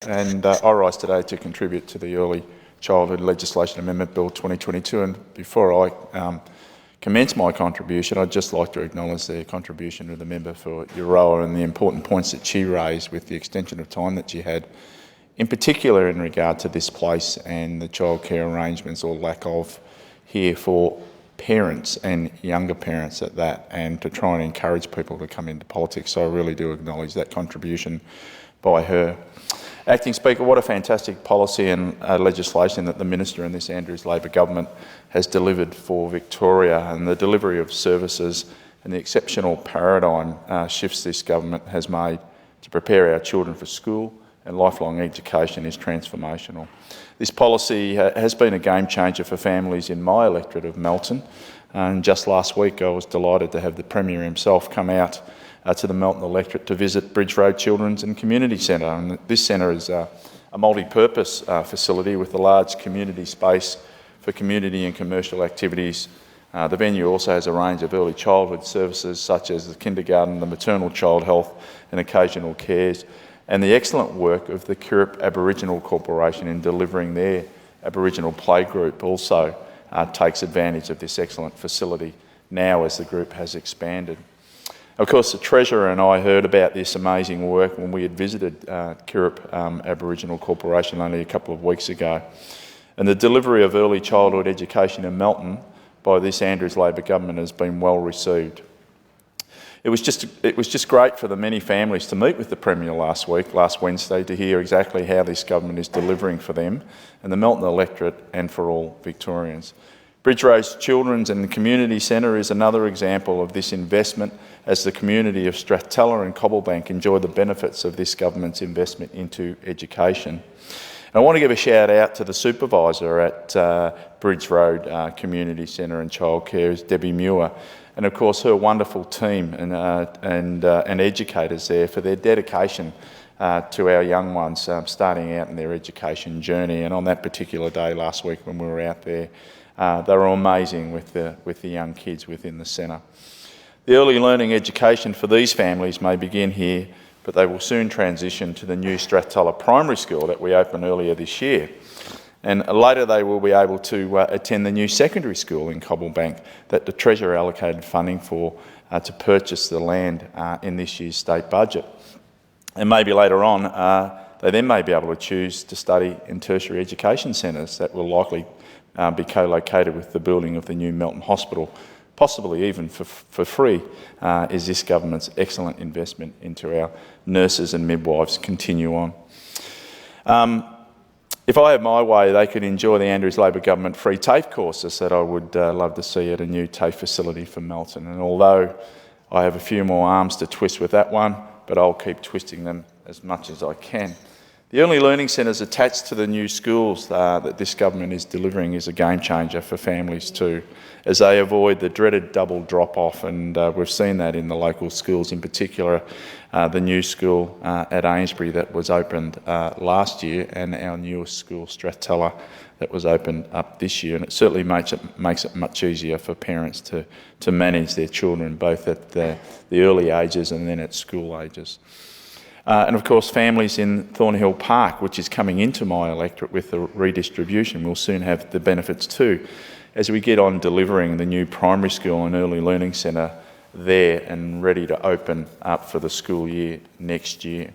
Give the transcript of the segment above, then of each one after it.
And I rise today to contribute to the Early Childhood Legislation Amendment Bill 2022. And before I commence my contribution, I'd just like to acknowledge the contribution of the member for Euroa and the important points that she raised with the extension of time that she had, in particular in regard to this place and the childcare arrangements or lack of here for parents and younger parents at that, and to try and encourage people to come into politics. So I really do acknowledge that contribution by her. Acting Speaker, what a fantastic policy and legislation that the Minister in this Andrews Labor government has delivered for Victoria, and the delivery of services and the exceptional paradigm shifts this government has made to prepare our children for school and lifelong education is transformational. This policy has been a game changer for families in my electorate of Melton, and just last week I was delighted to have the Premier himself come out to the Melton electorate to visit Bridge Road Children's and Community Centre. And this centre is a multi-purpose facility with a large community space for community and commercial activities. The venue also has a range of early childhood services such as the kindergarten, the maternal child health and occasional cares, and the excellent work of the Kirrip Aboriginal Corporation in delivering their Aboriginal playgroup also takes advantage of this excellent facility now as the group has expanded. Of course, the Treasurer and I heard about this amazing work when we had visited Kirrip Aboriginal Corporation only a couple of weeks ago. And the delivery of early childhood education in Melton by this Andrews Labor government has been well received. It was just great for the many families to meet with the Premier last Wednesday, to hear exactly how this government is delivering for them and the Melton electorate and for all Victorians. Bridge Road Children's and Community Centre is another example of this investment as the community of Strathella and Cobblebank enjoy the benefits of this government's investment into education. And I want to give a shout out to the supervisor at Bridge Road Community Centre and Childcare, Debbie Muir, and of course her wonderful team and educators there for their dedication to our young ones starting out in their education journey. And on that particular day last week when we were out there, they were amazing with the young kids within the centre. The early learning education for these families may begin here, but they will soon transition to the new Strathella Primary School that we opened earlier this year. And later they will be able to attend the new secondary school in Cobblebank that the Treasurer allocated funding for to purchase the land in this year's state budget. And maybe later on, they then may be able to choose to study in tertiary education centres that will likely be co-located with the building of the new Melton Hospital, possibly even for free, is this government's excellent investment into our nurses and midwives continue on. If I had my way, they could enjoy the Andrews Labor government free TAFE courses that I would love to see at a new TAFE facility for Melton. And although I have a few more arms to twist with that one, but I'll keep twisting them as much as I can. The early learning centres attached to the new schools that this government is delivering is a game changer for families too, as they avoid the dreaded double drop-off, and we've seen that in the local schools, in particular the new school at Amesbury that was opened last year, and our newest school, Strathella, that was opened up this year. And it certainly makes it much easier for parents to manage their children, both at the early ages and then at school ages. And of course, families in Thornhill Park, which is coming into my electorate with the redistribution, will soon have the benefits too, as we get on delivering the new primary school and early learning centre there and ready to open up for the school year next year.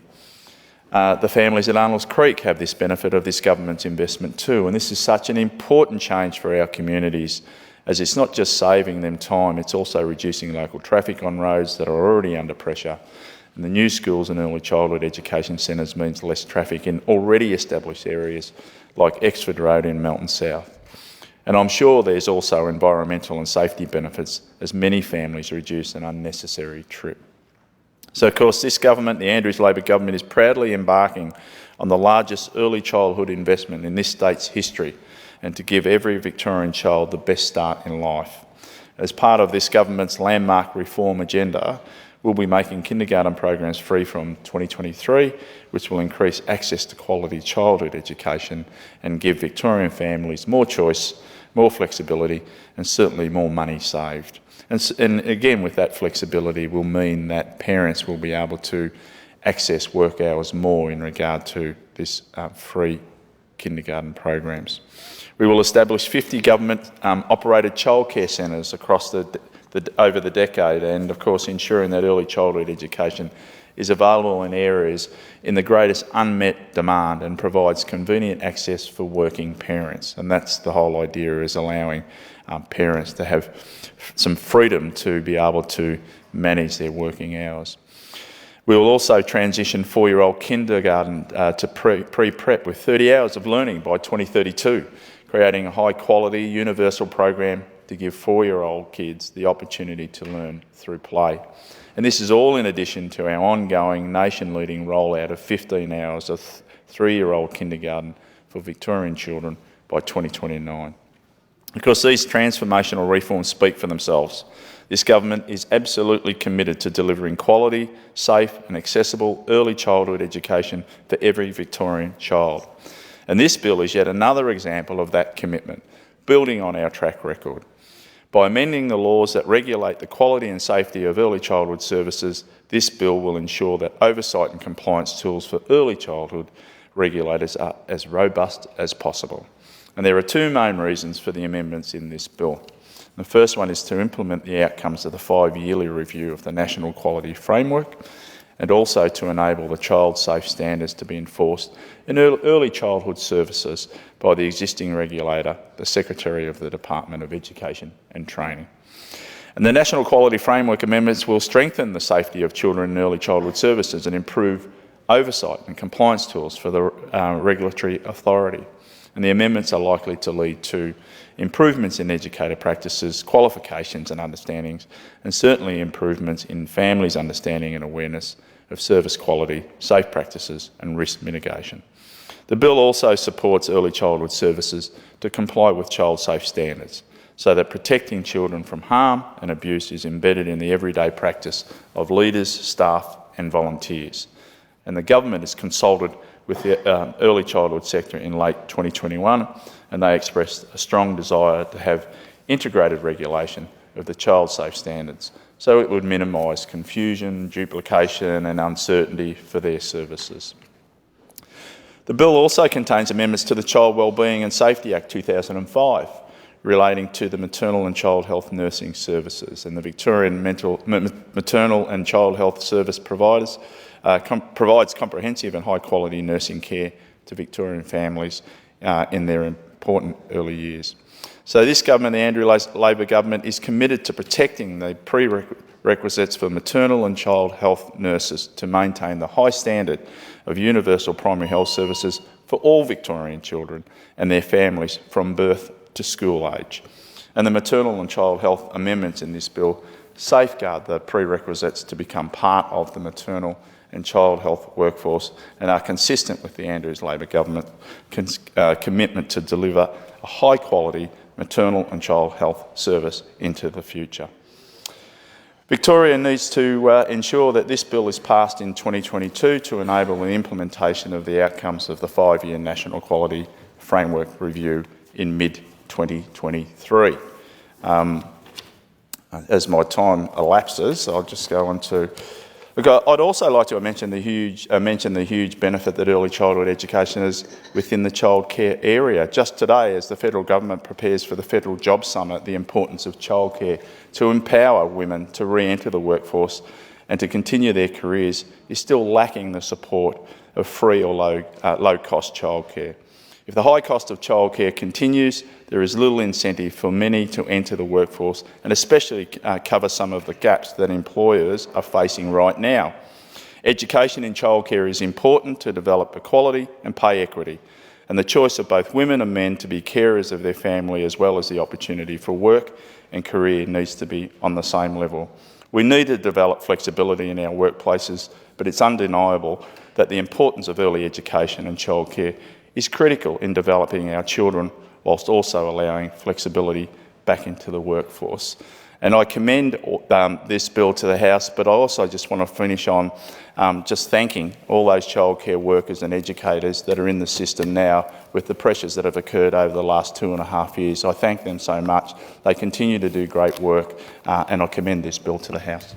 The families at Arnold's Creek have this benefit of this government's investment too, and this is such an important change for our communities, as it's not just saving them time, it's also reducing local traffic on roads that are already under pressure. And the new schools and early childhood education centres means less traffic in already established areas like Exford Road in Melton South. And I'm sure there's also environmental and safety benefits as many families reduce an unnecessary trip. So of course this government, the Andrews Labor government, is proudly embarking on the largest early childhood investment in this state's history, and to give every Victorian child the best start in life. As part of this government's landmark reform agenda, we'll be making kindergarten programs free from 2023, which will increase access to quality childhood education and give Victorian families more choice, more flexibility, and certainly more money saved. And again, with that flexibility will mean that parents will be able to access work hours more in regard to this free kindergarten programs. We will establish 50 government-operated childcare centres across over the decade, and of course ensuring that early childhood education is available in areas in the greatest unmet demand and provides convenient access for working parents. And that's the whole idea, is allowing parents to have some freedom to be able to manage their working hours. We will also transition 4-year-old kindergarten to pre-prep with 30 hours of learning by 2032, creating a high-quality universal program to give 4-year-old kids the opportunity to learn through play. And this is all in addition to our ongoing nation-leading rollout of 15 hours of 3-year-old kindergarten for Victorian children by 2029. Because these transformational reforms speak for themselves. This government is absolutely committed to delivering quality, safe and accessible early childhood education for every Victorian child. And this bill is yet another example of that commitment, building on our track record. By amending the laws that regulate the quality and safety of early childhood services, this bill will ensure that oversight and compliance tools for early childhood regulators are as robust as possible. And there are two main reasons for the amendments in this bill. The first one is to implement the outcomes of the 5-yearly review of the National Quality Framework, and also to enable the child safe standards to be enforced in early childhood services by the existing regulator, the Secretary of the Department of Education and Training. And the National Quality Framework amendments will strengthen the safety of children in early childhood services and improve oversight and compliance tools for the regulatory authority. And the amendments are likely to lead to improvements in educator practices, qualifications and understandings, and certainly improvements in families' understanding and awareness of service quality, safe practices and risk mitigation. The bill also supports early childhood services to comply with child safe standards, so that protecting children from harm and abuse is embedded in the everyday practice of leaders, staff and volunteers. And the government has consulted with the early childhood sector in late 2021, and they expressed a strong desire to have integrated regulation of the child safe standards, so it would minimise confusion, duplication and uncertainty for their services. The bill also contains amendments to the Child Wellbeing and Safety Act 2005, relating to the maternal and child health nursing services, and the Victorian Maternal and Child Health Service provides comprehensive and high quality nursing care to Victorian families in their important early years. So this government, the Andrew Labor government, is committed to protecting the prerequisites for maternal and child health nurses to maintain the high standard of universal primary health services for all Victorian children and their families from birth to school age. And the maternal and child health amendments in this bill safeguard the prerequisites to become part of the maternal and child health workforce and are consistent with the Andrews Labor government commitment to deliver a high quality maternal and child health service into the future. Victoria needs to ensure that this bill is passed in 2022 to enable the implementation of the outcomes of the 5-year National Quality Framework Review in mid-2023. As my time elapses, I'll just go on to... I'd also like to mention the huge benefit that early childhood education is within the childcare area. Just today, as the federal government prepares for the Federal Jobs Summit, the importance of childcare to empower women to re-enter the workforce and to continue their careers is still lacking the support of free or low-cost childcare. If the high cost of childcare continues, there is little incentive for many to enter the workforce and especially cover some of the gaps that employers are facing right now. Education in childcare is important to develop equality and pay equity, and the choice of both women and men to be carers of their family, as well as the opportunity for work and career, needs to be on the same level. We need to develop flexibility in our workplaces, but it's undeniable that the importance of early education and childcare is critical in developing our children whilst also allowing flexibility back into the workforce. And I commend this bill to the House, but I also just want to finish on just thanking all those childcare workers and educators that are in the system now with the pressures that have occurred over the last 2.5 years. I thank them so much. They continue to do great work, and I commend this bill to the House.